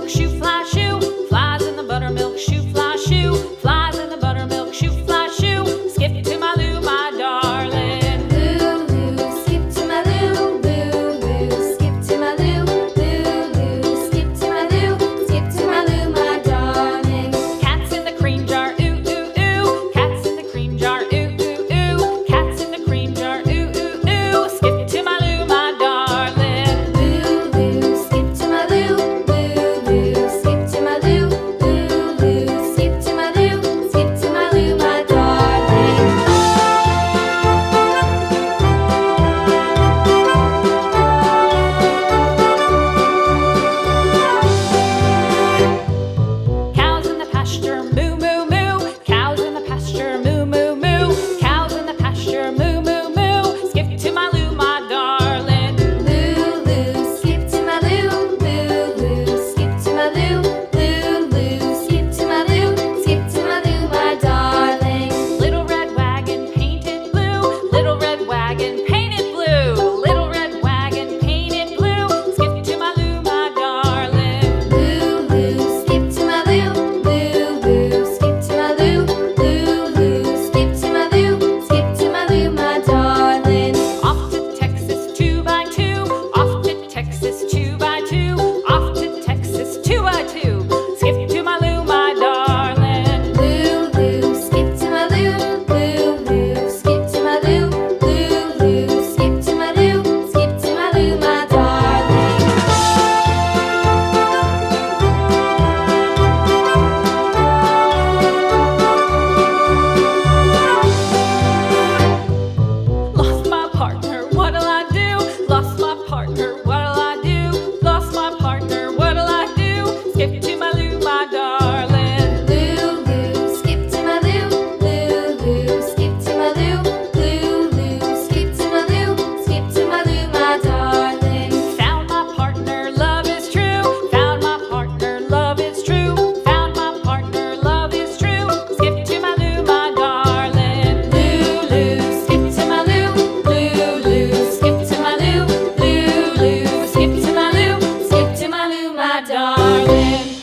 buttermilk shoe, fly shoe. Flies in the buttermilk shoe, fly shoe. Flies in the buttermilk shoe, fly shoe. Skip to my Lou, my darling. Lulu, skip to my Lou, Lulu, skip to my Lou, Lulu, skip to my Lou, skip to my Lou, my darling. Cats in the cream jar, ooh, ooh, ooh. Cats in the cream jar, ooh, ooh, ooh. Cats in the cream jar, ooh, ooh, ooh. Skip to my Lou, my darling. Lulu, skip to my Lou, Lulu, skip to my Lou, Lulu, skip to my Lou, skip to my Lou, my darling. Cows in the pasture, moo, moo, moo. Cows in the pasture, moo, moo, moo. Cows in the pasture, moo, moo, moo. Skip to my Lou, my darling. Lulu, skip to my Lou, Lulu, skip to my Lou, Lulu, skip to my Lou, skip to my Lou, my darling. Little red wagon painted blue. Little red wagon painted blue. Little red wagon painted blue. Skip to my Lou, my darling. Lulu, skip to my Lou, Lulu, skip to my Lou, Lulu, skip to my Lou, skip to my Lou, my darling. Off to Texas 2x2. Off to Texas 2x2. Off to Texas 2x2. Skip to my Lou, my darling. Lulu, skip to my Lou, Lulu, skip to my Lou, Lulu, skip to my Lou, skip to my Lou, my darling. Lost my partner, what'll I do? Lost my partner, what'll I do? Lost my partner, what'll I do? Skip to my Lou, my darling. Lulu, skip to my Lou, Lulu, skip to my Lou, Lulu, skip to my Lou, skip to my Lou, my darling. Found my partner, love is true. Found my partner, love is true. Found my partner, love is true. Skip to my Lou, my darling. Lulu, skip to my Lou, Lulu, skip to my Lou, Lulu, skip to my Lou, skip to my Lou, my darling.